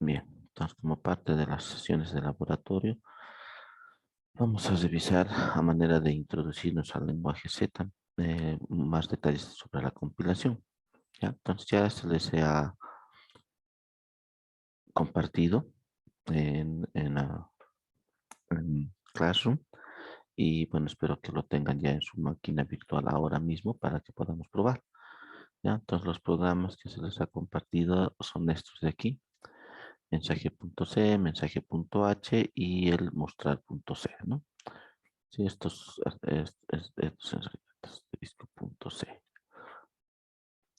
Bien, entonces como parte de las sesiones de laboratorio, vamos a revisar a manera de introducirnos al lenguaje Z, más detalles sobre la compilación. ¿Ya? Entonces ya se les ha compartido en Classroom y bueno, espero que lo tengan ya en su máquina virtual ahora mismo para que podamos probar. ¿Ya? Entonces los programas que se les ha compartido son estos de aquí. Mensaje.c, mensaje.h y el mostrar.c, ¿no? Sí, estos en realidad, disco.c,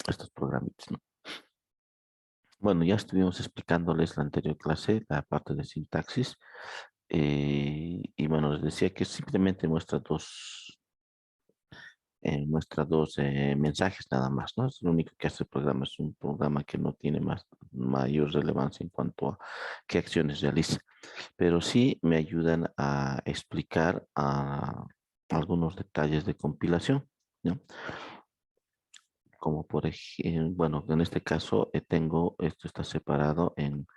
estos programitas, ¿no? Bueno, ya estuvimos explicándoles la anterior clase, la parte de sintaxis, y bueno, les decía que simplemente muestra dos mensajes nada más, ¿no? Es lo único que hace el programa, es un programa que no tiene mayor relevancia en cuanto a qué acciones realiza, pero sí me ayudan a explicar algunos detalles de compilación, ¿no? Como por ejemplo, bueno, en este caso esto está separado en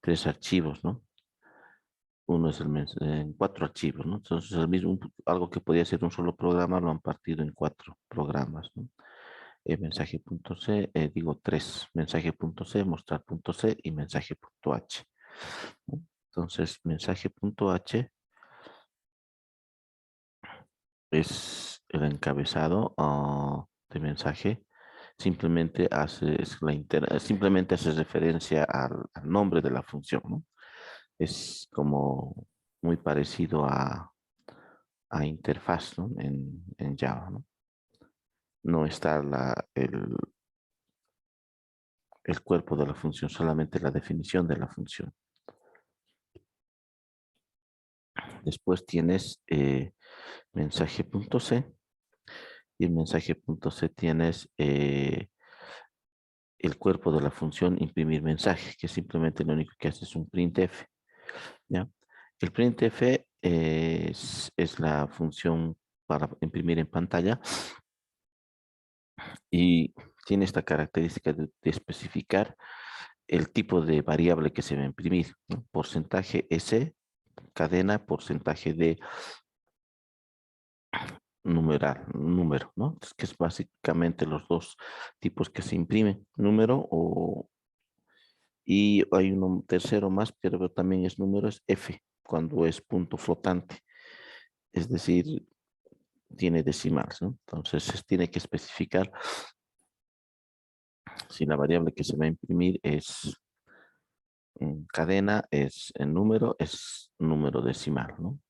tres archivos, ¿no? Uno es en cuatro archivos, ¿no? Entonces, algo que podía ser un solo programa lo han partido en cuatro programas, ¿no? Mensaje.c, digo tres, mensaje.c, mostrar.c y mensaje.h, ¿no? Entonces, mensaje.h es el encabezado de mensaje. Simplemente hace referencia al nombre de la función, ¿no? Es como muy parecido a interfaz, ¿no? En Java, ¿no? No está el cuerpo de la función, solamente la definición de la función. Después tienes mensaje.c y en mensaje.c tienes el cuerpo de la función imprimir mensaje, que simplemente lo único que hace es un printf, ¿ya? El printf es la función para imprimir en pantalla y tiene esta característica de especificar el tipo de variable que se va a imprimir, ¿no? Porcentaje S, cadena, porcentaje de número, ¿no? Es que es básicamente los dos tipos que se imprimen, y hay un tercero más, pero también es número, es F, cuando es punto flotante, es decir, tiene decimales, ¿no? Entonces tiene que especificar si la variable que se va a imprimir es en cadena, es número decimal, ¿no?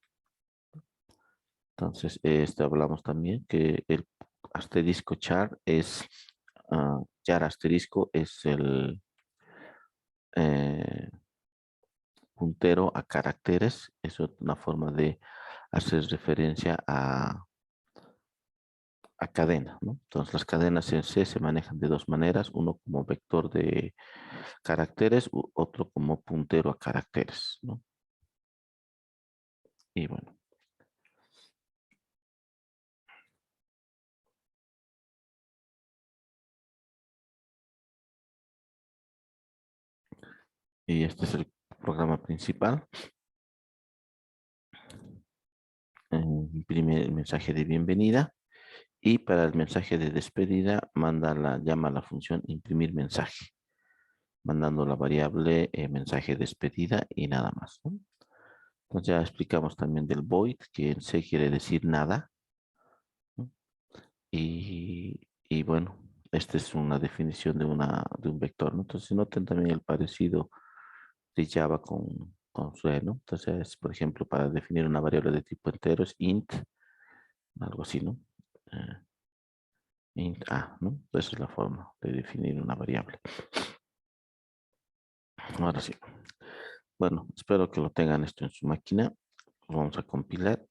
Entonces, hablamos también que el asterisco char asterisco es el eh, puntero a caracteres. Eso es una forma de hacer referencia a cadena, ¿no? Entonces, las cadenas en C se manejan de dos maneras, uno como vector de caracteres, otro como puntero a caracteres, ¿no? Y bueno, y este es el programa principal. Imprime el mensaje de bienvenida y para el mensaje de despedida llama a la función imprimir mensaje, mandando la variable mensaje despedida y nada más, ¿no? Entonces ya explicamos también del void, que en C quiere decir nada, ¿no? Y bueno, esta es una definición de un vector, ¿no? Entonces noten también el parecido de Java con C, ¿no? Entonces, por ejemplo, para definir una variable de tipo entero es int, algo así, ¿no? Eh, int a, ¿no? Esa es la forma de definir una variable. Ahora sí. Bueno, espero que lo tengan esto en su máquina. Lo vamos a compilar.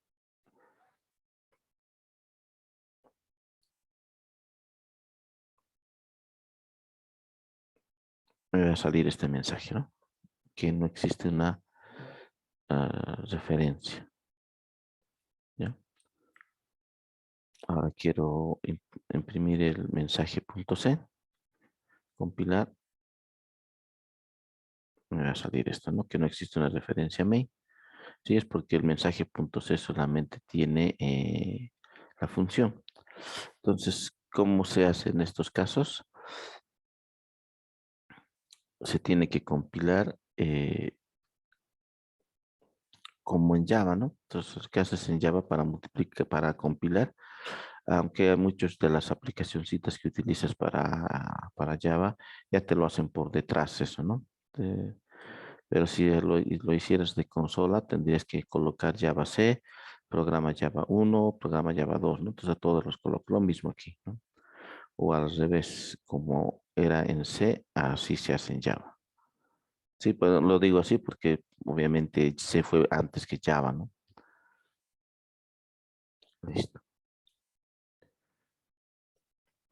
Me va a salir este mensaje, ¿no? Que no existe una referencia, ¿ya? Ahora quiero imprimir el mensaje .c, compilar, me va a salir esto, ¿no? Que no existe una referencia main. Sí, es porque el mensaje .c solamente tiene la función. Entonces, ¿cómo se hace en estos casos? Se tiene que compilar como en Java, ¿no? Entonces, ¿qué haces en Java para multiplicar, para compilar? Aunque hay muchas de las aplicacioncitas que utilizas para Java ya te lo hacen por detrás eso, ¿no? Pero si lo hicieras de consola, tendrías que colocar Java C, programa Java 1, programa Java 2, ¿no? Entonces a todos los coloco lo mismo aquí, ¿no? O al revés, como era en C, así se hace en Java. Sí, pues lo digo así porque obviamente C fue antes que Java, ¿no? Listo.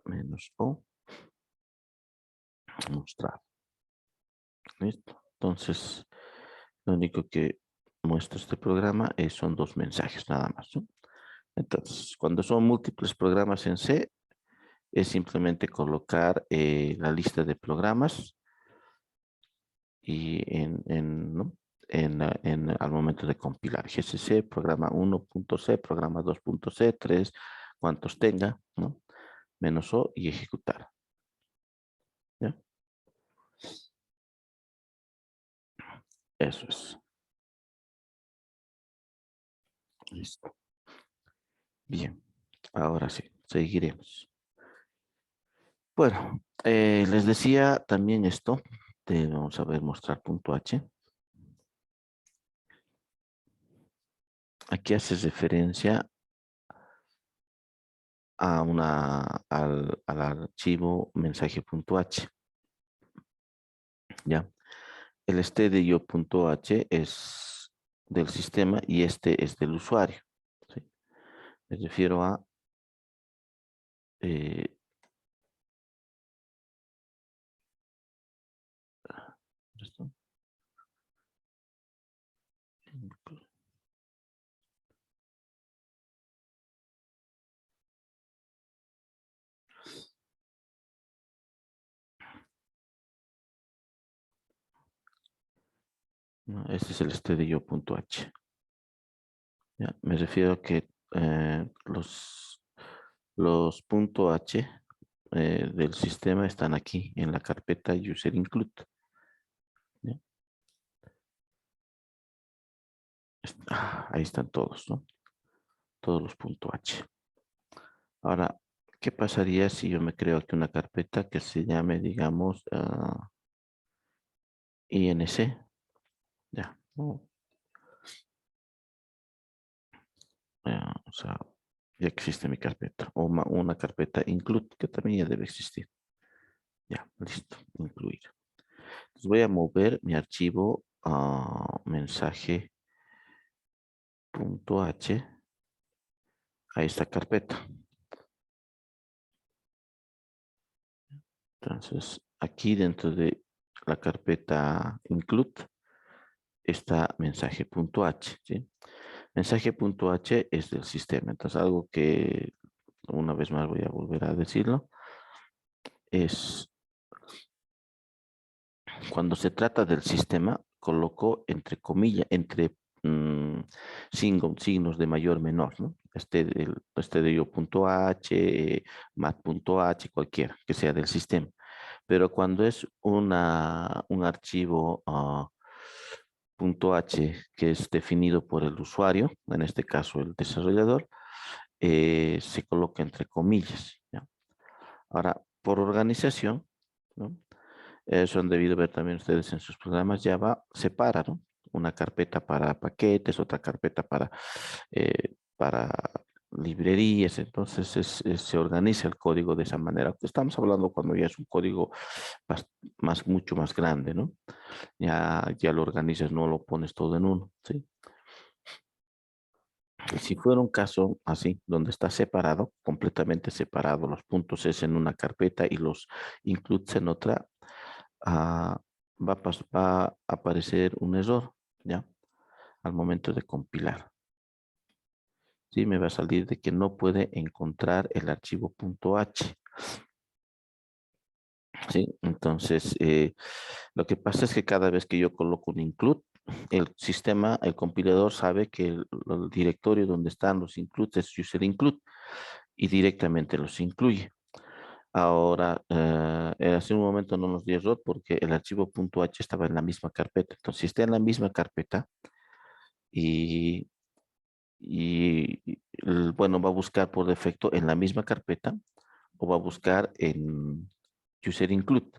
Menos O, mostrar. Listo. Entonces, lo único que muestra este programa son dos mensajes nada más, ¿no? Entonces, cuando son múltiples programas en C, es simplemente colocar la lista de programas y ¿no? Al momento de compilar. GCC, programa 1.c, programa 2.c, 3, cuantos tenga, ¿no? Menos O y ejecutar. ¿Ya? Eso es. Listo. Bien. Ahora sí, seguiremos. Bueno, les decía también esto. Vamos a ver, mostrar punto H. Aquí hace referencia al archivo mensaje.h. ¿Ya? El stdio.h es del sistema y este es del usuario. ¿Sí? Me refiero a eh, ¿esto? No, este es el stdio.h. ¿Ya? Me refiero a que los .h del sistema están aquí en la carpeta user include. ¿Ya? Ahí están todos, ¿no? Todos los .h. Ahora, ¿qué pasaría si yo me creo aquí una carpeta que se llame, digamos, INC? Ya, ¿no? O sea, ya existe mi carpeta. O una carpeta include, que también ya debe existir. Ya, listo, incluir. Entonces voy a mover mi archivo a mensaje.h a esta carpeta. Entonces, aquí dentro de la carpeta include está mensaje.h, ¿sí? Mensaje.h es del sistema. Entonces, algo que una vez más voy a volver a decirlo, es cuando se trata del sistema, coloco entre comillas, entre signos de mayor menor, ¿no? Este de yo.h, mat.h, cualquiera que sea del sistema. Pero cuando es un archivo .h que es definido por el usuario, en este caso el desarrollador, se coloca entre comillas, ¿ya? Ahora, por organización, ¿no? Eso han debido ver también ustedes en sus programas Java, separa, ¿no? Una carpeta para paquetes, otra carpeta para librerías, entonces se organiza el código de esa manera. Estamos hablando cuando ya es un código mucho más grande, ¿no? Ya lo organizas, no lo pones todo en uno, ¿sí? Si fuera un caso así, donde está separado, completamente separado, los puntos es en una carpeta y los includes en otra, ah, va a aparecer un error, ¿ya? Al momento de compilar. Sí, me va a salir de que no puede encontrar el archivo .h. ¿sí? Entonces, lo que pasa es que cada vez que yo coloco un include, el sistema, el compilador sabe que el directorio donde están los includes es user include y directamente los incluye. Ahora, hace un momento no nos dio error porque el archivo .h estaba en la misma carpeta. Entonces, si está en la misma carpeta y, bueno, va a buscar por defecto en la misma carpeta o va a buscar en user include.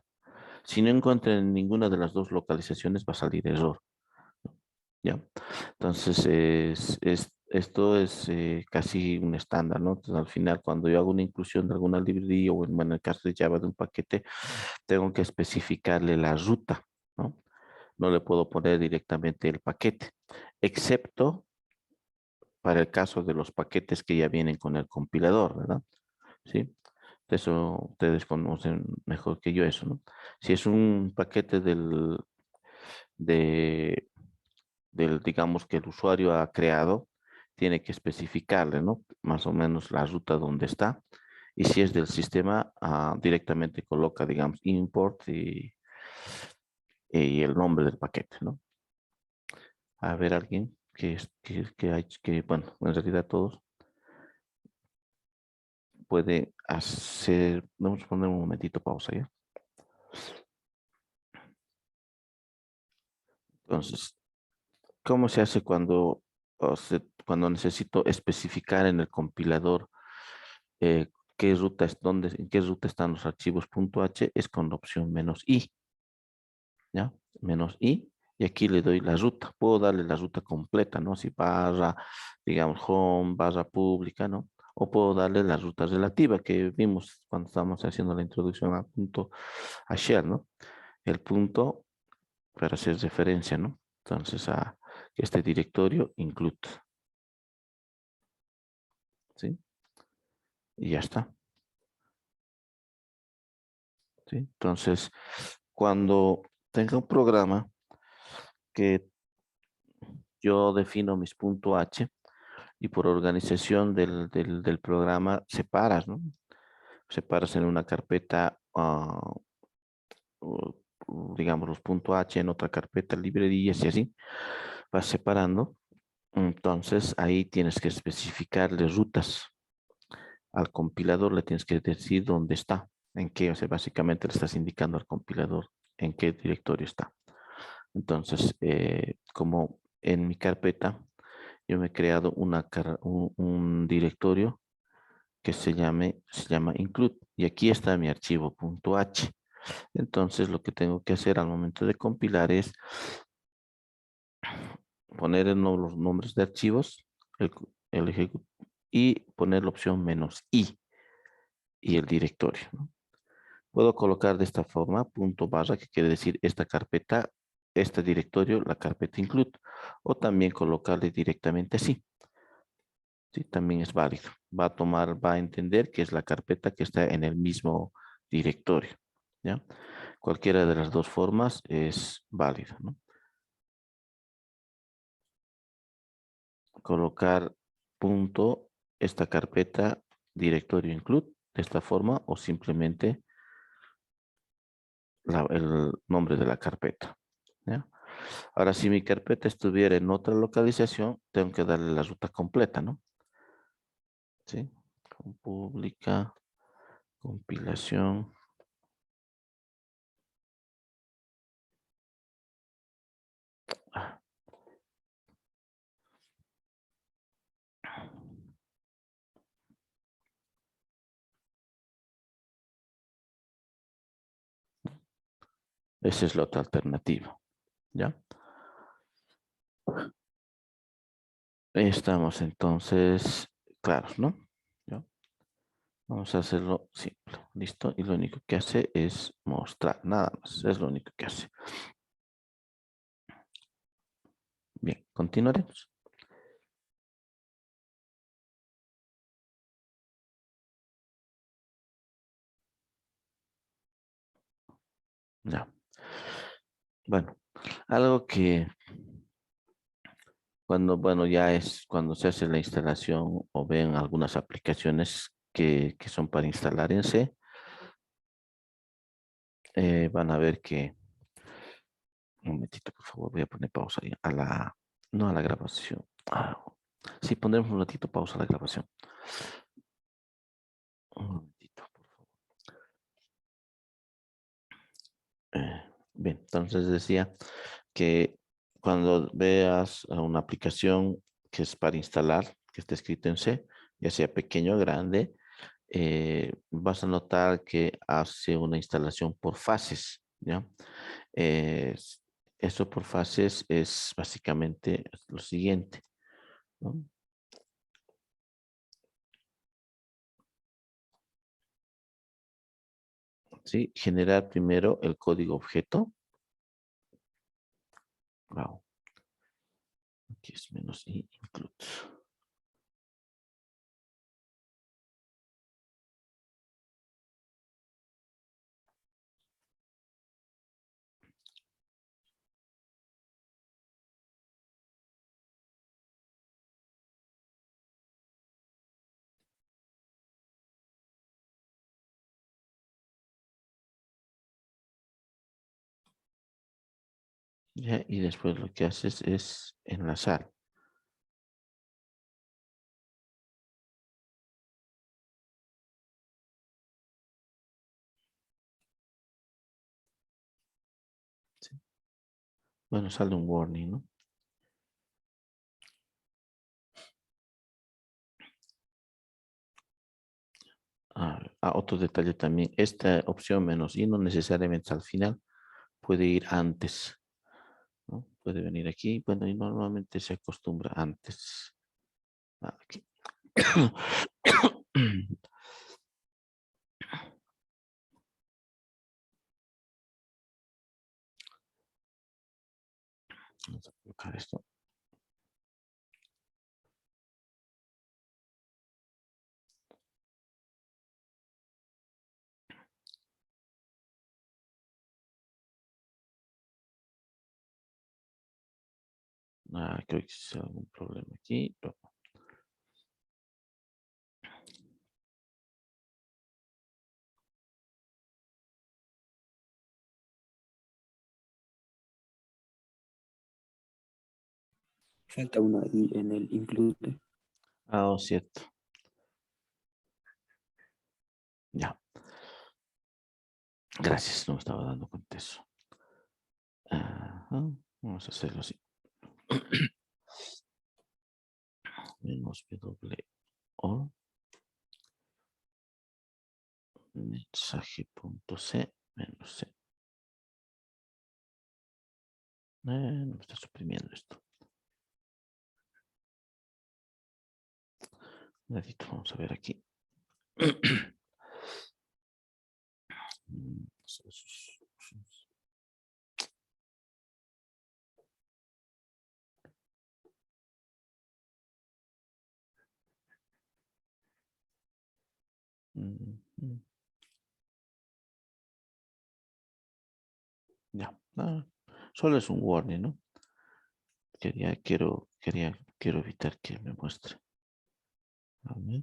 Si no encuentra en ninguna de las dos localizaciones, va a salir error. ¿Ya? Entonces, esto es casi un estándar, ¿no? Entonces, al final, cuando yo hago una inclusión de alguna librería o en el caso de Java de un paquete, tengo que especificarle la ruta, ¿no? No le puedo poner directamente el paquete, excepto para el caso de los paquetes que ya vienen con el compilador, ¿verdad? ¿Sí? Eso ustedes conocen mejor que yo eso, ¿no? Si es un paquete de, digamos, que el usuario ha creado, tiene que especificarle, ¿no? Más o menos la ruta donde está. Y si es del sistema, directamente coloca, digamos, import y el nombre del paquete, ¿no? A ver, alguien bueno, en realidad todos puede hacer, vamos a poner un momentito pausa ya. Entonces, ¿cómo se hace cuando necesito especificar en el compilador qué ruta es, en qué ruta están los archivos .h? Es con la opción "-i", ¿ya? "-i", y aquí le doy la ruta. Puedo darle la ruta completa, ¿no? Si barra, digamos, home, barra pública, ¿no? O puedo darle la ruta relativa que vimos cuando estábamos haciendo la introducción al a share, ¿no? El punto para hacer referencia, ¿no? Entonces a este directorio include, ¿sí? Y ya está, ¿sí? Entonces, cuando tenga un programa que yo defino mis .h y por organización del programa separas, ¿no? Separas en una carpeta, digamos, los .h, en otra carpeta, librerías y así, vas separando. Entonces ahí tienes que especificarle rutas. Al compilador le tienes que decir dónde está, en qué, o sea, básicamente le estás indicando al compilador en qué directorio está. Entonces, como en mi carpeta, yo me he creado un directorio que se llama include, y aquí está mi archivo .h. Entonces, lo que tengo que hacer al momento de compilar es poner los nombres de archivos, el, y poner la opción "-i" y el directorio, ¿no? Puedo colocar de esta forma .barra, que quiere decir esta carpeta, este directorio, la carpeta include, o también colocarle directamente así. Sí, también es válido. Va a entender que es la carpeta que está en el mismo directorio, ¿ya? Cualquiera de las dos formas es válida, ¿no? Colocar esta carpeta directorio include de esta forma o simplemente el nombre de la carpeta, ¿ya? Ahora, si mi carpeta estuviera en otra localización, tengo que darle la ruta completa, ¿no? ¿Sí? Con pública, compilación. Ah, esa es la otra alternativa, ¿ya? Estamos entonces claros, ¿no? ¿Ya? Vamos a hacerlo simple, listo. Y lo único que hace es mostrar, nada más, es lo único que hace. Bien, continuaremos. Ya. Bueno, algo que bueno, ya es cuando se hace la instalación o ven algunas aplicaciones que son para instalar en C, van a ver que, un momentito, por favor, voy a poner pausa ahí a la, no a la grabación. Sí, pondremos un ratito pausa a la grabación. Un momentito, por favor. Bien, entonces decía que cuando veas una aplicación que es para instalar, que está escrito en C, ya sea pequeño o grande, vas a notar que hace una instalación por fases, ¿ya? Eh, Eso por fases es básicamente lo siguiente, ¿no? ¿Sí? Generar primero el código objeto. Wow, aquí es menos i include. ¿Ya? Y después lo que haces es enlazar. ¿Sí? Bueno, sale un warning, ¿no? Otro detalle también, esta opción menos i no necesariamente al final, puede ir antes, ¿no? Puede venir aquí, bueno, y normalmente se acostumbra antes. Aquí. Vamos a colocar esto. Creo que es algún problema aquí. Falta una I en el include. Cierto. Ya. Gracias, no me estaba dando cuenta de eso. Vamos a hacerlo así. Menos W o mensaje.c menos C. No me está suprimiendo esto. Necesito, vamos a ver aquí. Ya. Solo es un warning, ¿no? Quiero evitar que me muestre. A ver.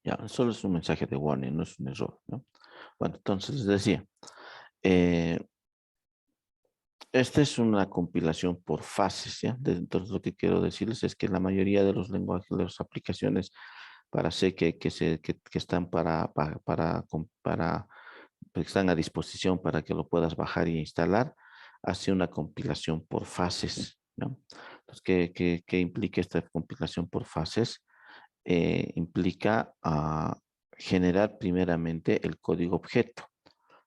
Ya, solo es un mensaje de warning, no es un error, ¿no? Bueno, entonces les decía, eh, esta es una compilación por fases, ¿ya? Entonces lo que quiero decirles es que la mayoría de los lenguajes, de las aplicaciones para C que están que están a disposición para que lo puedas bajar y instalar, hace una compilación por fases, ¿no? Entonces, ¿qué implica esta compilación por fases? Implica generar primeramente el código objeto,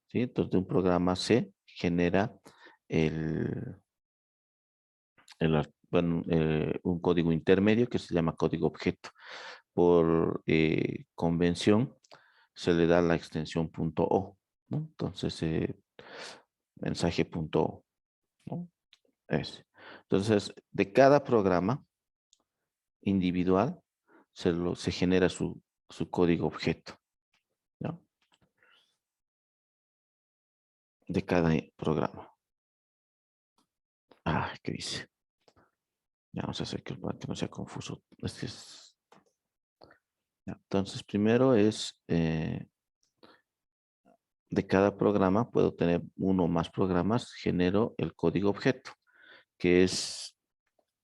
¿sí? Entonces, de un programa C genera el, un código intermedio que se llama código objeto. Por convención se le da la extensión .o, ¿no? Entonces, mensaje.o, ¿no? Entonces, de cada programa individual se genera su código objeto, ¿no? De cada programa. ¿Qué dice? Ya vamos a hacer que no sea confuso. Ya, entonces, primero es de cada programa, puedo tener uno o más programas, genero el código objeto, que es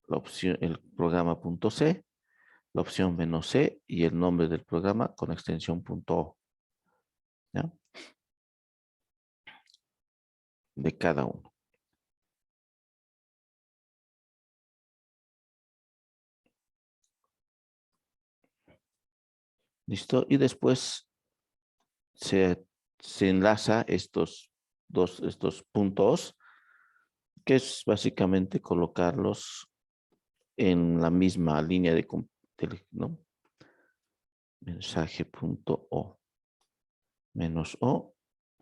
la opción, el programa .c, la opción "-c" y el nombre del programa con extensión .o, ¿ya? De cada uno. ¿Listo? Y después se enlaza estos puntos, que es básicamente colocarlos en la misma línea ¿no? Mensaje.o -o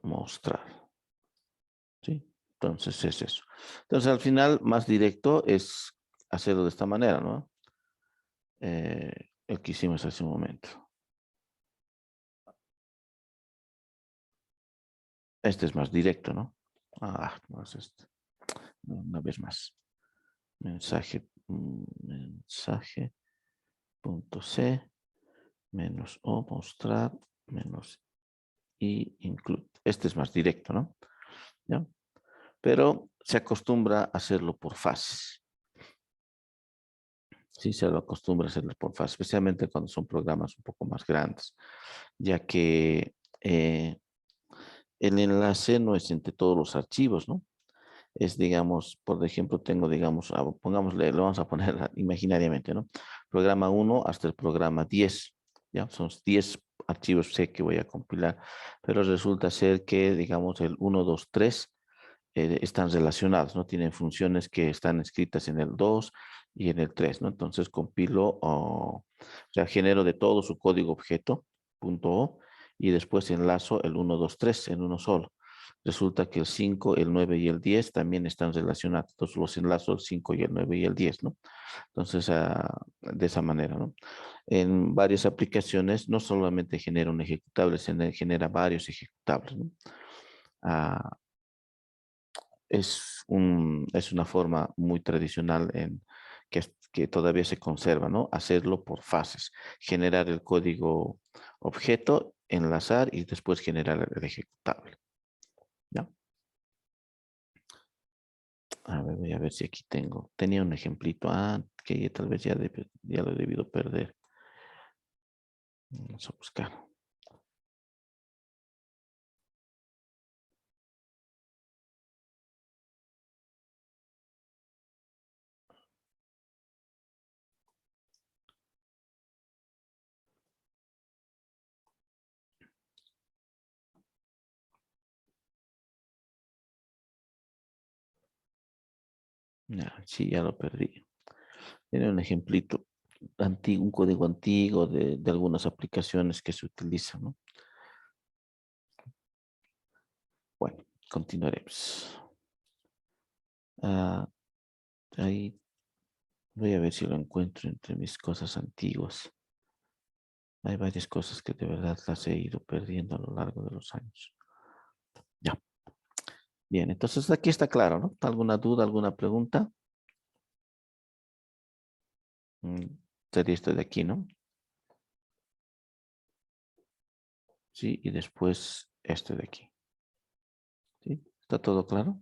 mostrar. ¿Sí? Entonces es eso. Entonces al final más directo es hacerlo de esta manera, ¿no? El que hicimos hace un momento. Este es más directo, ¿no? No es este. No, una vez más. Mensaje punto C -o mostrar y include. Este es más directo, ¿no? ¿Ya? Pero se acostumbra a hacerlo por fases. Sí, se lo acostumbra a hacerlo por fases, especialmente cuando son programas un poco más grandes, ya que el enlace no es entre todos los archivos, ¿no? Es, digamos, por ejemplo, tengo, digamos, pongámosle, lo vamos a poner imaginariamente, ¿no? Programa 1 hasta el programa 10, ¿ya? Son 10 archivos C que voy a compilar, pero resulta ser que, digamos, el 1, 2, 3 están relacionados, ¿no? Tienen funciones que están escritas en el 2 y en el 3, ¿no? Entonces compilo, o sea, genero de todo su código objeto, .o, y después enlazo el 1, 2, 3 en uno solo. Resulta que el 5, el 9 y el 10 también están relacionados. Entonces los enlazo el 5 y el 9 y el 10, ¿no? Entonces, de esa manera, ¿no? En varias aplicaciones no solamente genera un ejecutable, genera varios ejecutables, ¿no? Ah, es una forma muy tradicional que todavía se conserva, ¿no? Hacerlo por fases. Generar el código objeto, enlazar y después generar el ejecutable. ¿Ya? A ver, voy a ver si aquí tengo. Tenía un ejemplito. Que tal vez ya lo he debido perder. Vamos a buscar. Ya, sí, ya lo perdí. Tiene un ejemplito antiguo, un código antiguo de algunas aplicaciones que se utilizan, ¿no? Bueno, continuaremos. Ah, ahí voy a ver si lo encuentro entre mis cosas antiguas. Hay varias cosas que de verdad las he ido perdiendo a lo largo de los años. Ya. Bien, entonces aquí está claro, ¿no? ¿Alguna duda, alguna pregunta? Sería esto de aquí, ¿no? Sí, y después este de aquí. ¿Sí? ¿Está todo claro?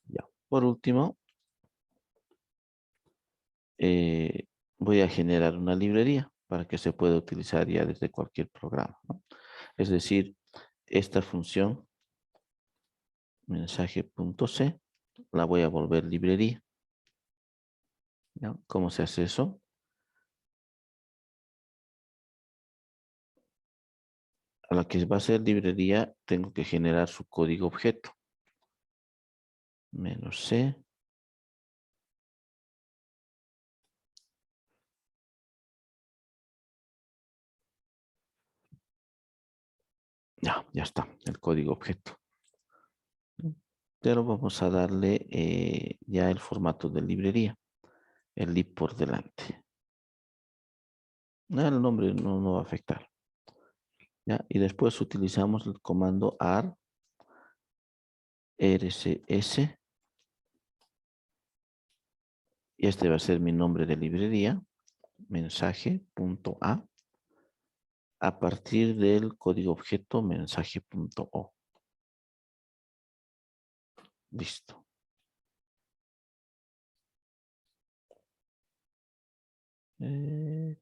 Ya. Por último, eh, voy a generar una librería para que se pueda utilizar ya desde cualquier programa, ¿no? Es decir, esta función mensaje.c la voy a volver librería, ¿no? ¿Cómo se hace eso? A la que va a ser librería tengo que generar su código objeto. -c. Ya está, el código objeto. Pero vamos a darle ya el formato de librería, el lib por delante. El nombre no va a afectar. ¿Ya? Y después utilizamos el comando ar rcs, y este va a ser mi nombre de librería, mensaje.a a partir del código objeto mensaje.o. Listo. Tin.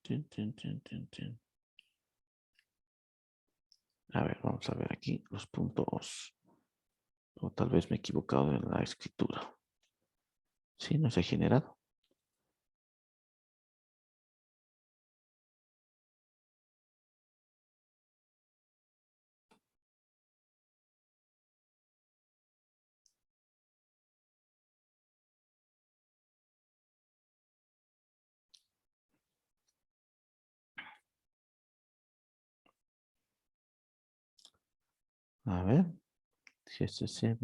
A ver, vamos a ver aquí los puntos. O tal vez me he equivocado en la escritura. Sí, no se ha generado. A ver. GCC.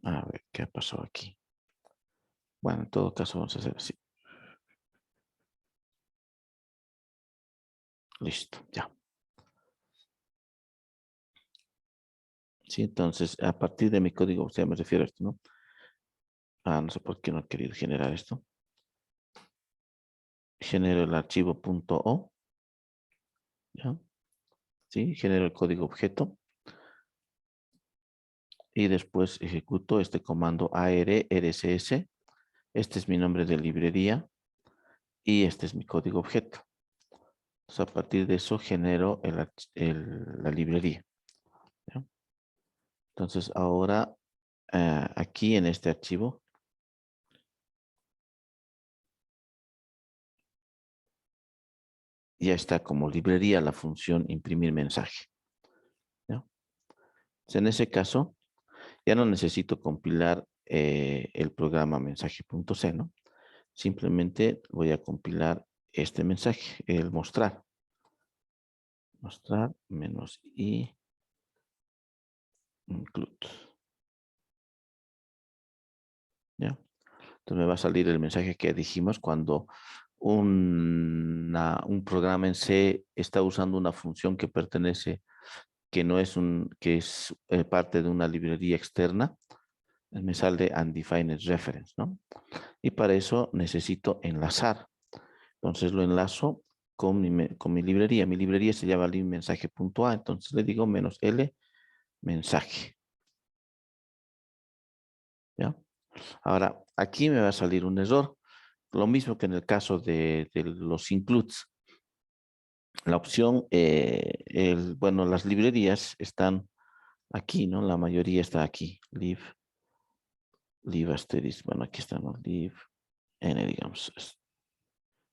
A ver, ¿qué pasó aquí? Bueno, en todo caso vamos a hacer así. Listo, ya. Sí, entonces, a partir de mi código, o sea, me refiero a esto, ¿no? No sé por qué no he querido generar esto. Genero el archivo .o. ¿Ya? Sí, genero el código objeto. Y después ejecuto este comando AR-RSS. Este es mi nombre de librería. Y este es mi código objeto. Entonces, a partir de eso genero la librería. ¿Ya? Entonces, ahora, aquí en este archivo, ya está como librería la función imprimir mensaje. ¿Ya? Entonces, en ese caso, ya no necesito compilar el programa mensaje.c, ¿no? Simplemente voy a compilar este mensaje, el mostrar. Mostrar menos i include. ¿Ya? Entonces me va a salir el mensaje que dijimos cuando un programa en C está usando una función que pertenece, que no es que es parte de una librería externa. Me sale undefined reference, ¿no? Y para eso necesito enlazar. Entonces lo enlazo con mi librería. Mi librería se llama libmensaje.a. Entonces le digo menos L mensaje. ¿Ya? Ahora, aquí me va a salir un error. Lo mismo que en el caso de los includes. La opción, bueno, las librerías están aquí, ¿no? La mayoría está aquí. Live asterisk. Bueno, aquí estamos. Live n, digamos.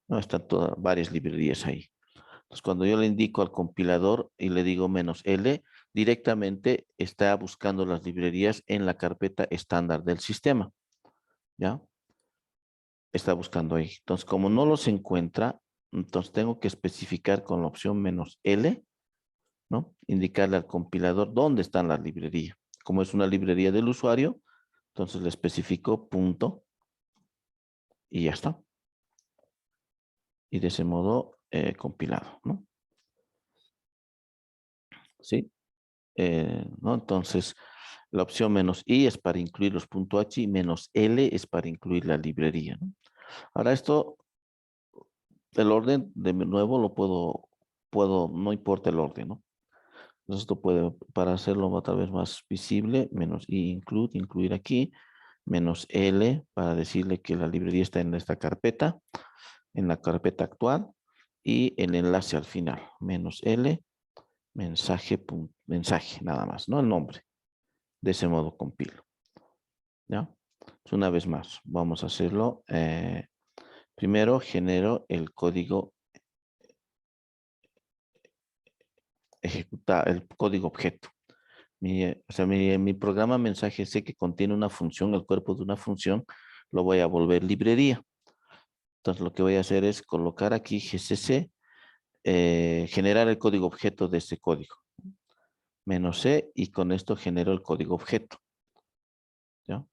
No, están todas, varias librerías ahí. Entonces, cuando yo le indico al compilador y le digo menos L, directamente está buscando las librerías en la carpeta estándar del sistema. ¿Ya? Está buscando ahí. Entonces, como no los encuentra, entonces tengo que especificar con la opción menos L, ¿no? Indicarle al compilador dónde están las librerías. Como es una librería del usuario, entonces le especifico punto y ya está. Y de ese modo compilado, ¿no? ¿Sí? ¿No? Entonces, la opción menos I es para incluir los .h y menos L es para incluir la librería, ¿no? Ahora esto, el orden, de nuevo, lo no importa el orden, ¿no? Entonces esto puede, para hacerlo tal vez más visible, menos I incluir aquí, menos L para decirle que la librería está en esta carpeta, en la carpeta actual, y el enlace al final, menos L, mensaje, nada más, ¿no? El nombre. De ese modo compilo. ¿Ya? Una vez más, vamos a hacerlo. Primero genero el código el código objeto. O sea, mi programa mensaje sé que contiene una función, el cuerpo de una función, lo voy a volver librería. Entonces lo que voy a hacer es colocar aquí GCC, generar el código objeto de ese código. Menos C y con esto genero el código objeto. ¿Ya?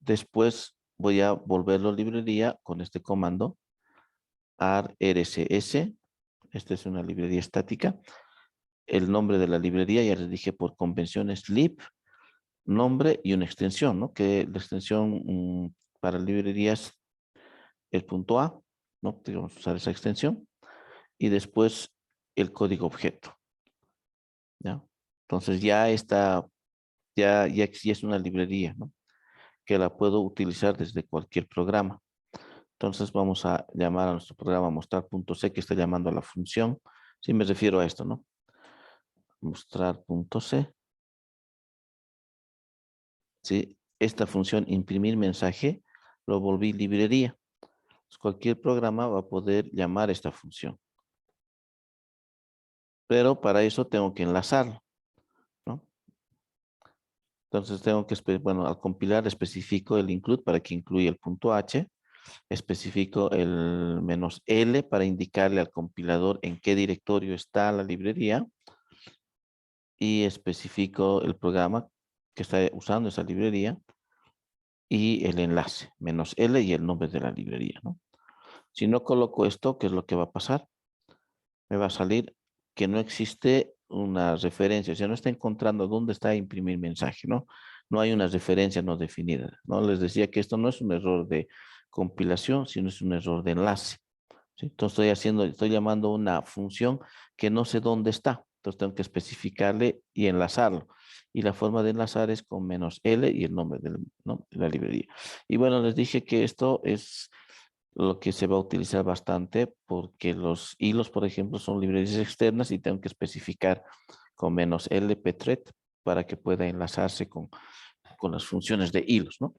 Después voy a volverlo librería con este comando ARRSS. Esta es una librería estática. el nombre de la librería, ya les dije por convención es lib, nombre y una extensión, ¿no? Que la extensión para librerías el punto A, ¿no? Vamos a usar esa extensión. Y después el código objeto, ¿ya? Entonces ya está, ya es una librería, ¿no? Que la puedo utilizar desde cualquier programa. Entonces vamos a llamar a nuestro programa mostrar.c que está llamando a la función. Sí, me refiero a esto, ¿no? Mostrar.c. ¿Sí? Esta función imprimir mensaje lo volví librería. Entonces, cualquier programa va a poder llamar esta función. Pero para eso tengo que enlazarlo, ¿no? Entonces tengo que, bueno, al compilar especifico el include para que incluya el punto H, especifico el "-l" para indicarle al compilador en qué directorio está la librería y especifico el programa que está usando esa librería y el enlace, "-l" y el nombre de la librería, ¿no? Si no coloco esto, ¿qué es lo que va a pasar? Me va a salir que no existe una referencia, o sea, no está encontrando dónde está imprimir mensaje, ¿no? No hay una referencia no definida, ¿no? Les decía que esto no es un error de compilación, sino es un error de enlace, ¿sí? Entonces estoy llamando una función que no sé dónde está, entonces tengo que especificarle y enlazarlo. Y la forma de enlazar es con "-l" y el nombre ¿no? de la librería. Y bueno, les dije que esto es lo que se va a utilizar bastante porque los hilos, por ejemplo, son librerías externas y tengo que especificar con "-l pthread para que pueda enlazarse con las funciones de hilos, ¿no?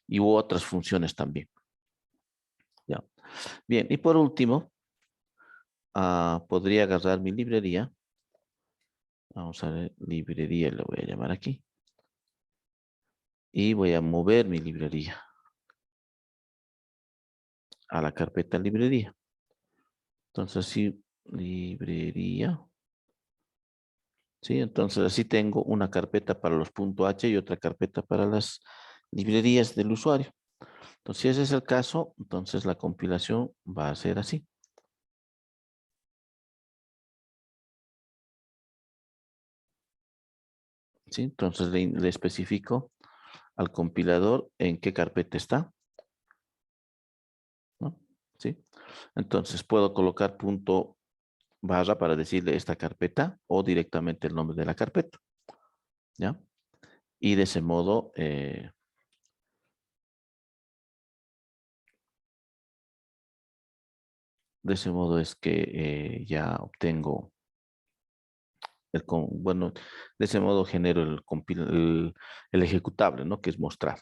Y otras funciones también. ¿Ya? Bien, y por último, podría agarrar mi librería. Vamos a ver, librería le voy a llamar aquí. Y voy a mover mi librería a la carpeta librería. Entonces, sí, librería. ¿Sí? Entonces así tengo una carpeta para los .h y otra carpeta para las librerías del usuario. Entonces, si ese es el caso, entonces la compilación va a ser así. ¿Sí? Entonces le especifico al compilador en qué carpeta está, ¿no? ¿Sí? Entonces puedo colocar @ para decirle esta carpeta o directamente el nombre de la carpeta, ¿ya? Y de ese modo es que ya obtengo bueno, de ese modo genero el ejecutable, ¿no? Que es mostrar.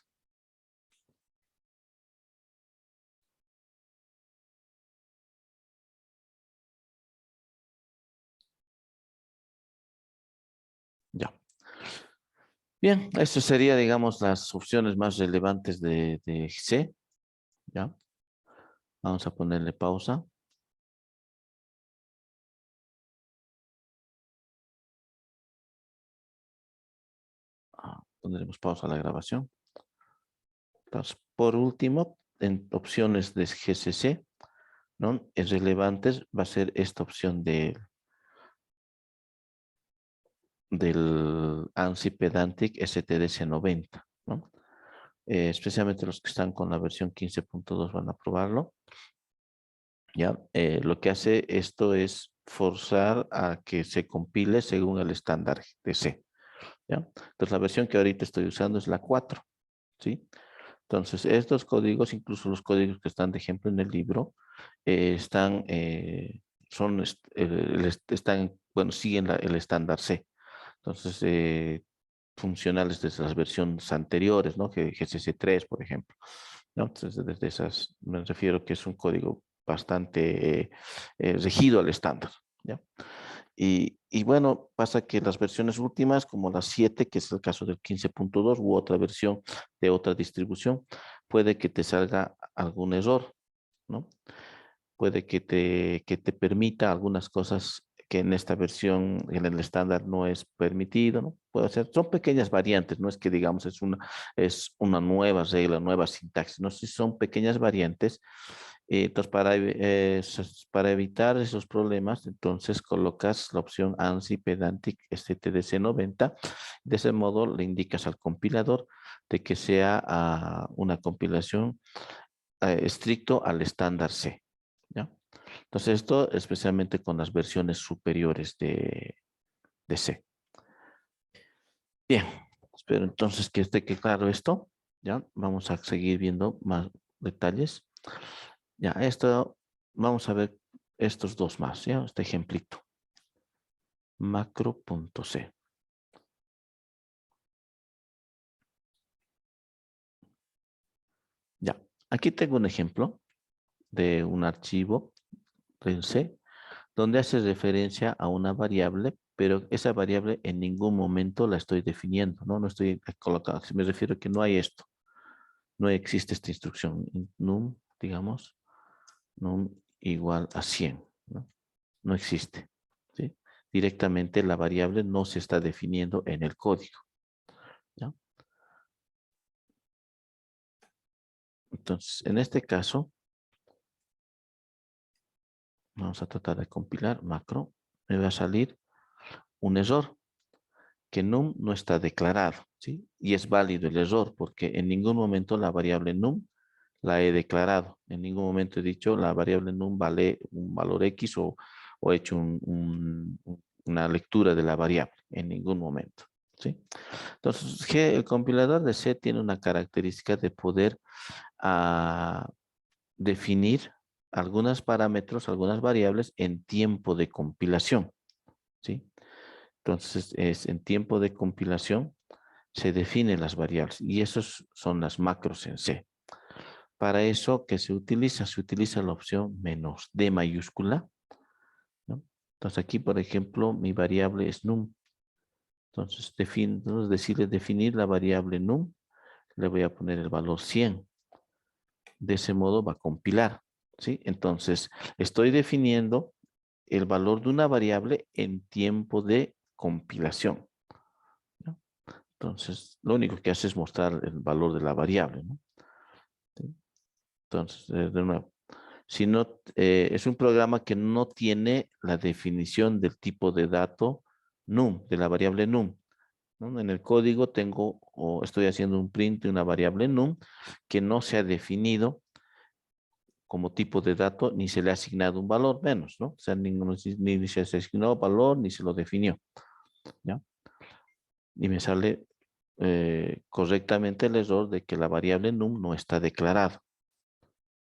Ya. Bien, eso sería, digamos, las opciones más relevantes de C. Ya. Vamos a ponerle pausa. Pondremos pausa a la grabación. Entonces, por último, en opciones de GCC, ¿no? Es relevantes, va a ser esta opción del ANSI Pedantic STDC90, ¿no? Especialmente los que están con la versión 15.2 van a probarlo. ¿Ya? Lo que hace esto es forzar a que se compile según el estándar de C. ¿Ya? Entonces la versión que ahorita estoy usando es la 4. ¿Sí? Entonces estos códigos, incluso los códigos que están de ejemplo en el libro, bueno, siguen el estándar C. Entonces, funcionales desde las versiones anteriores, ¿no? Que GCC3, por ejemplo, ¿no? Entonces, desde esas me refiero que es un código bastante regido al estándar, ¿ya? Y bueno, pasa que las versiones últimas, como las 7, que es el caso del 15.2 u otra versión de otra distribución, puede que te salga algún error, ¿no? Puede que te permita algunas cosas que en esta versión, en el estándar, no es permitido, ¿no? Puede ser, son pequeñas variantes, no es que digamos es una nueva regla, nueva sintaxis, no, si son pequeñas variantes Entonces, para evitar esos problemas, entonces colocas la opción ANSI Pedantic STDC 90. De ese modo le indicas al compilador de que sea una compilación estricto al estándar C. ¿Ya? Entonces, esto especialmente con las versiones superiores de C. Bien, espero entonces que esté claro esto. Ya, vamos a seguir viendo más detalles. Ya, esto, vamos a ver estos dos más, ya, este ejemplito. Macro.c. Ya, aquí tengo un ejemplo de un archivo en C, donde hace referencia a una variable, pero esa variable en ningún momento la estoy definiendo, ¿no? No estoy colocando, me refiero a que no hay esto, no existe esta instrucción, num, digamos, num igual a 100, ¿no? No existe, ¿sí? Directamente la variable no se está definiendo en el código, ¿ya? Entonces, en este caso, vamos a tratar de compilar macro, me va a salir un error, que num no está declarado, ¿sí? Y es válido el error porque en ningún momento la variable num la he declarado. En ningún momento he dicho la variable num vale un valor X o he hecho una lectura de la variable. En ningún momento, ¿sí? Entonces, el compilador de C tiene una característica de poder definir algunos parámetros, algunas variables en tiempo de compilación, ¿sí? Entonces, es en tiempo de compilación se definen las variables y esos son las macros en C. Para eso, ¿qué se utiliza? Se utiliza la opción "-d" mayúscula, ¿no? Entonces, aquí, por ejemplo, mi variable es num. Entonces, decirle definir la variable num, le voy a poner el valor 100. De ese modo va a compilar, ¿sí? Entonces, estoy definiendo el valor de una variable en tiempo de compilación, ¿no? Entonces, lo único que hace es mostrar el valor de la variable, ¿no? ¿Sí? Entonces, de nuevo, si no, es un programa que no tiene la definición del tipo de dato num, de la variable num, ¿no? En el código tengo o estoy haciendo un print de una variable num que no se ha definido como tipo de dato, ni se le ha asignado un valor menos, ¿no? O sea, ni se asignó valor, ni se lo definió, ¿ya? Y me sale correctamente el error de que la variable num no está declarada,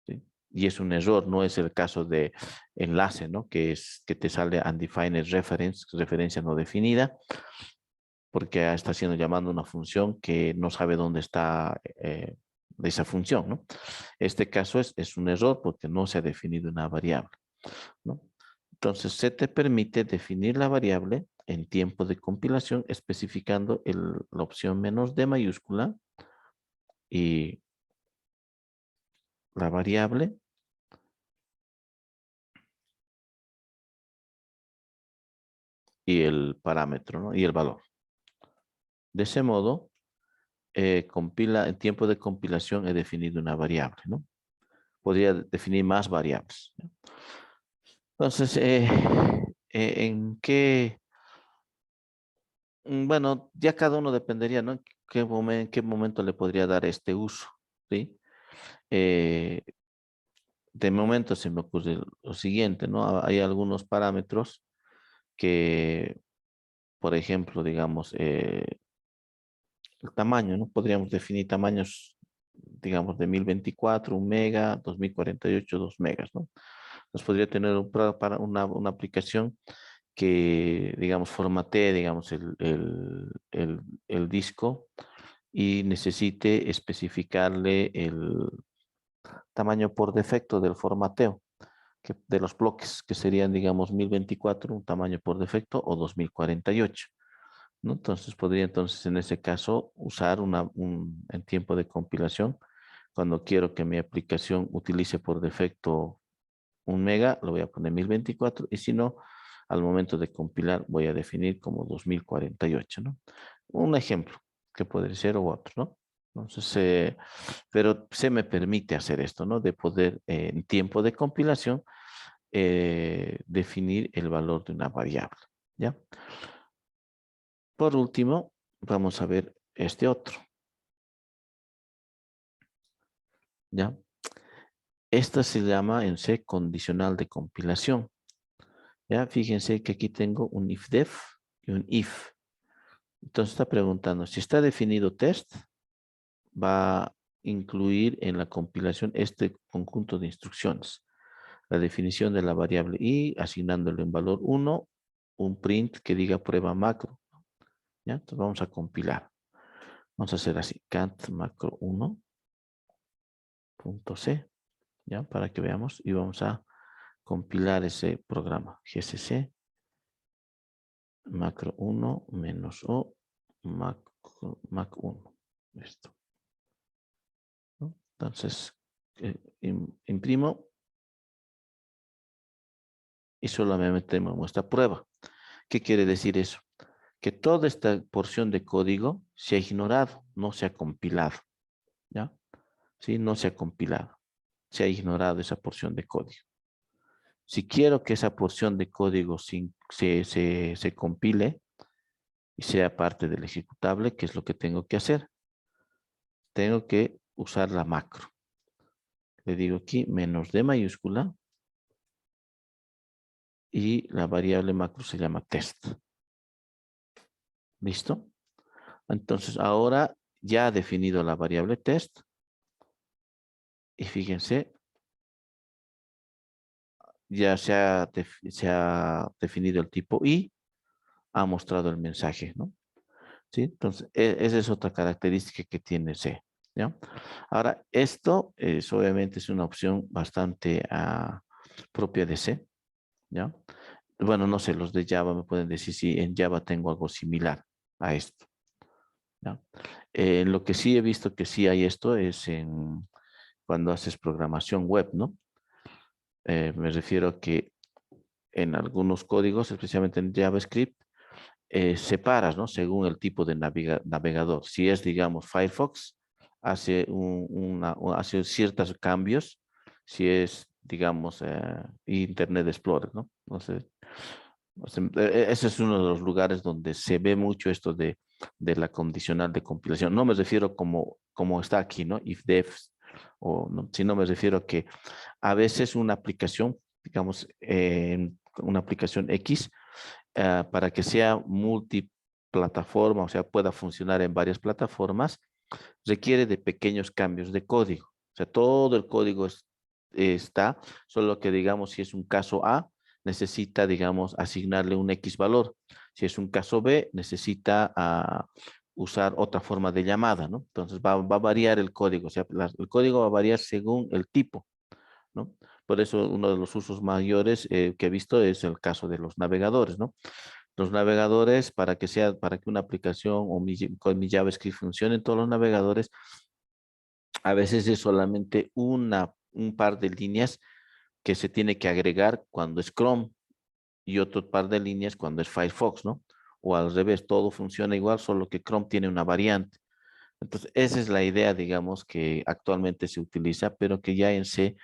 ¿sí? Y es un error, no es el caso de enlace, ¿no? Que es que te sale undefined reference, referencia no definida, porque está haciendo llamando una función que no sabe dónde está esa función, ¿no? Este caso es un error porque no se ha definido una variable, ¿no? Entonces, se te permite definir la variable en tiempo de compilación especificando la opción "-d" mayúscula y la variable y el parámetro, ¿no? Y el valor. De ese modo, en tiempo de compilación he definido una variable, ¿no? Podría definir más variables, ¿no? Entonces, ¿en qué? Bueno, ya cada uno dependería, ¿no? En qué momento le podría dar este uso, ¿sí? Eh, de momento se me ocurre lo siguiente, ¿no? Hay algunos parámetros que, por ejemplo, digamos, el tamaño, ¿no? Podríamos definir tamaños, digamos, de 1024, 1 mega, 2048, 2 megas, ¿no? Entonces podría tener para una aplicación que, digamos, formatee, digamos, el disco y necesite especificarle el tamaño por defecto del formateo de los bloques, que serían, digamos, 1024, un tamaño por defecto, o 2048, ¿no? Entonces, podría entonces, en ese caso, usar en tiempo de compilación, cuando quiero que mi aplicación utilice por defecto 1 mega, lo voy a poner 1024, y si no, al momento de compilar, voy a definir como 2048, ¿no? Un ejemplo que puede ser o otro, ¿no? Entonces, pero se me permite hacer esto, ¿no? De poder, en tiempo de compilación, definir el valor de una variable, ¿ya? Por último, vamos a ver este otro, ¿ya? Esta se llama en C condicional de compilación, ¿ya? Fíjense que aquí tengo un ifdef y un if. Entonces está preguntando, si está definido test, va a incluir en la compilación este conjunto de instrucciones. La definición de la variable i, asignándole un valor 1, un print que diga prueba macro, ¿ya? Entonces vamos a compilar. Vamos a hacer así, cat macro 1.c, ¿ya? Para que veamos y vamos a compilar ese programa. gcc macro 1 menos o mac 1. Esto, ¿no? Entonces, imprimo y solamente me muestra prueba. ¿Qué quiere decir eso? Que toda esta porción de código se ha ignorado, no se ha compilado, ¿ya? Sí, no se ha compilado, se ha ignorado esa porción de código. Si quiero que esa porción de código se compile y sea parte del ejecutable, ¿qué es lo que tengo que hacer? Tengo que usar la macro. Le digo aquí menos D mayúscula y la variable macro se llama test. ¿Listo? Entonces ahora ya ha definido la variable test y fíjense, ya se ha definido el tipo y ha mostrado el mensaje, ¿no? ¿Sí? Entonces, esa es otra característica que tiene C, ¿ya? Ahora, esto es obviamente es una opción bastante propia de C, ¿ya? Bueno, no sé, los de Java me pueden decir si en Java tengo algo similar a esto, ¿ya? Lo que sí he visto que sí hay esto es cuando haces programación web, ¿no? Me refiero a que en algunos códigos, especialmente en JavaScript, separas, ¿no? Según el tipo de navegador. Si es, digamos, Firefox, hace ciertos cambios. Si es, digamos, Internet Explorer, ¿no? Entonces, ese es uno de los lugares donde se ve mucho esto de la condicional de compilación. No me refiero como está aquí, ¿no? If defs, o no, sino me refiero a que a veces una aplicación, digamos, una aplicación X, para que sea multiplataforma, o sea, pueda funcionar en varias plataformas, requiere de pequeños cambios de código. O sea, todo el código está, solo que digamos, si es un caso A, necesita, digamos, asignarle un X valor. Si es un caso B, necesita usar otra forma de llamada, ¿no? Entonces va a variar el código, o sea, el código va a variar según el tipo, ¿no? Por eso uno de los usos mayores que he visto es el caso de los navegadores, ¿no? Los navegadores, para que una aplicación con mi JavaScript funcione en todos los navegadores, a veces es solamente un par de líneas que se tiene que agregar cuando es Chrome y otro par de líneas cuando es Firefox, ¿no? O al revés, todo funciona igual, solo que Chrome tiene una variante. Entonces, esa es la idea, digamos, que actualmente se utiliza, pero que ya en C,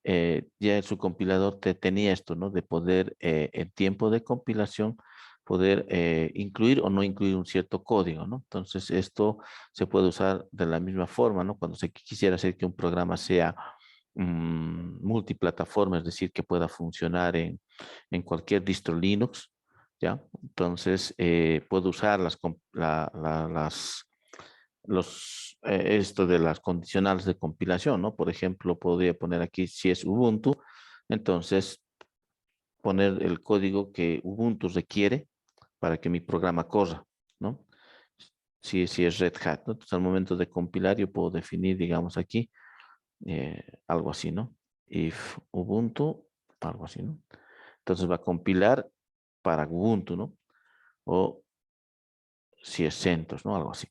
ya en su compilador tenía esto, ¿no? De poder, en tiempo de compilación, poder incluir o no incluir un cierto código, ¿no? Entonces, esto se puede usar de la misma forma, ¿no? Cuando se quisiera hacer que un programa sea multiplataforma, es decir, que pueda funcionar en cualquier distro Linux, ¿ya? Entonces, puedo usar esto de las condicionales de compilación, ¿no? Por ejemplo, podría poner aquí si es Ubuntu, entonces poner el código que Ubuntu requiere para que mi programa corra, ¿no? Si es Red Hat, ¿no? Entonces al momento de compilar yo puedo definir, digamos aquí, algo así, ¿no? If Ubuntu, algo así, ¿no? Entonces va a compilar para Ubuntu, ¿no? O si es CentOS, ¿no? Algo así,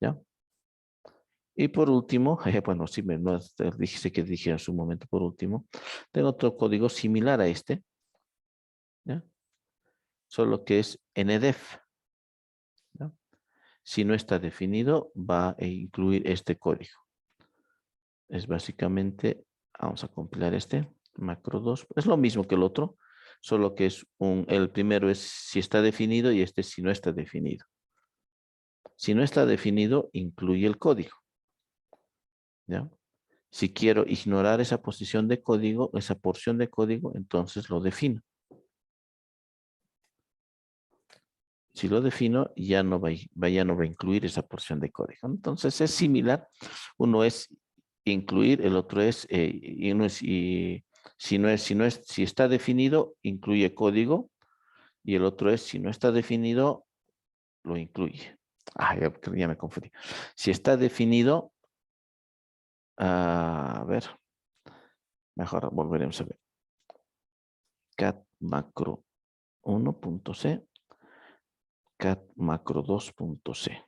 ¿ya? Y por último, bueno, sí, no, dije que dije en su momento por último, tengo otro código similar a este, ¿ya? Solo que es NDEF, ¿ya? Si no está definido, va a incluir este código. Es básicamente, vamos a compilar este, macro 2. Es lo mismo que el otro, solo que es el primero es si está definido y este si no está definido. Si no está definido, incluye el código. ¿Ya? Si quiero ignorar esa posición de código, esa porción de código, entonces lo defino. Si lo defino, ya no va a incluir esa porción de código. Entonces es similar. Uno es incluir, el otro es, si está definido, incluye código, y el otro es, si no está definido, lo incluye. Ya me confundí. Si está definido, a ver, mejor volveremos a ver. Cat macro 1.c, cat macro 2.c.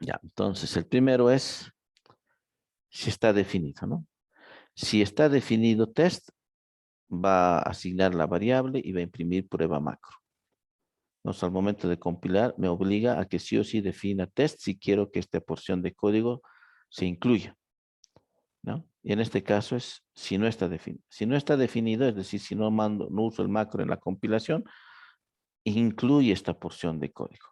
Ya, entonces el primero es si está definido, ¿no? Si está definido test, va a asignar la variable y va a imprimir prueba macro. Entonces, al momento de compilar, me obliga a que sí o sí defina test si quiero que esta porción de código se incluya, ¿no? Y en este caso es si no está definido. Si no está definido, es decir, si no no uso el macro en la compilación, incluye esta porción de código.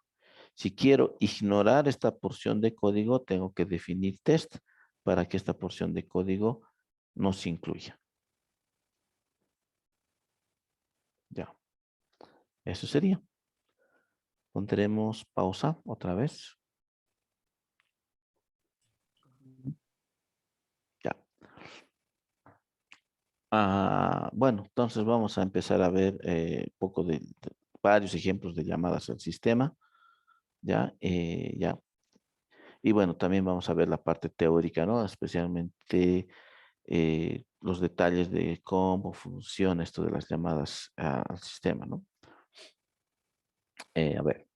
Si quiero ignorar esta porción de código, tengo que definir test para que esta porción de código no se incluya. Ya, eso sería. Pondremos pausa otra vez. Ya. Bueno, entonces vamos a empezar a ver poco de varios ejemplos de llamadas al sistema. Ya, ya. Y bueno, también vamos a ver la parte teórica, ¿no? Especialmente los detalles de cómo funciona esto de las llamadas al sistema, ¿no? A ver,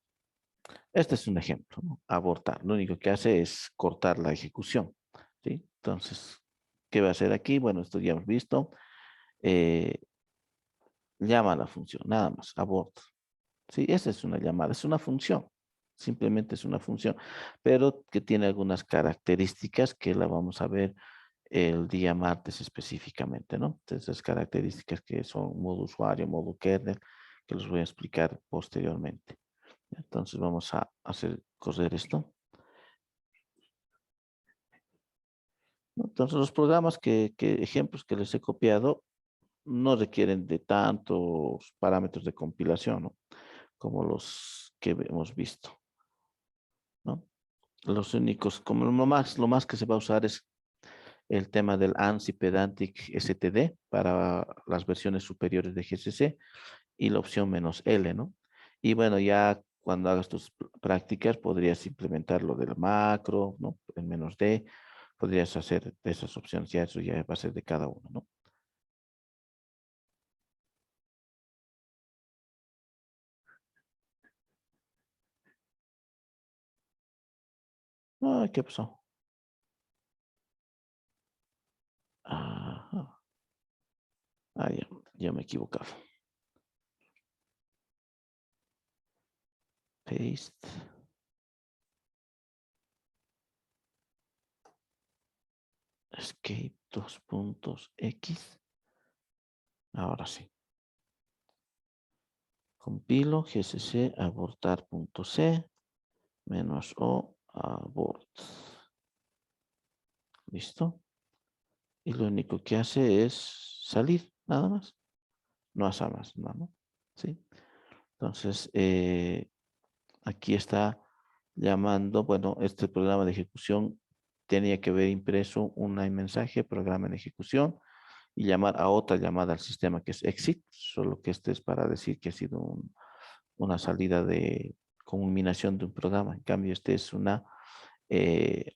este es un ejemplo, ¿no? Abortar. Lo único que hace es cortar la ejecución, ¿sí? Entonces, ¿qué va a hacer aquí? Bueno, esto ya hemos visto. Eh, llama a la función, nada más, abort. Sí, esa es una llamada, es una función. Simplemente es una función, pero que tiene algunas características que la vamos a ver el día martes específicamente, ¿no? Entonces, esas características que son modo usuario, modo kernel, que los voy a explicar posteriormente. Entonces, vamos a hacer correr esto. Entonces, los programas ejemplos que les he copiado, no requieren de tantos parámetros de compilación, ¿no? Como los que hemos visto, ¿no? Los únicos, como lo más que se va a usar es el tema del ANSI Pedantic STD para las versiones superiores de GCC y la opción "-L", ¿no? Y bueno, ya cuando hagas tus prácticas podrías implementar lo del macro, ¿no? El "-D, podrías hacer de esas opciones, ya eso ya va a ser de cada uno, ¿no? ¿Qué pasó? Ajá. Ya me he equivocado. Paste. Escape 2.x. Ahora sí. Compilo gcc abortar.c -o abort. ¿Listo? Y lo único que hace es salir, nada más. No hace más, ¿no? ¿Sí? Entonces, aquí está llamando, bueno, este programa de ejecución tenía que haber impreso un mensaje, programa en ejecución, y llamar a otra llamada al sistema que es exit, solo que este es para decir que ha sido una salida de culminación de un programa. En cambio, este es una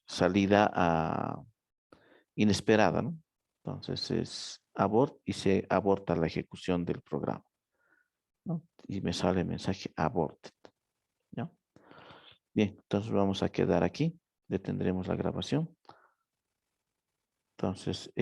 salida inesperada, ¿no? Entonces es abort y se aborta la ejecución del programa, ¿no? Y me sale el mensaje aborted, ¿no? Bien, entonces vamos a quedar aquí. Detendremos la grabación. Entonces,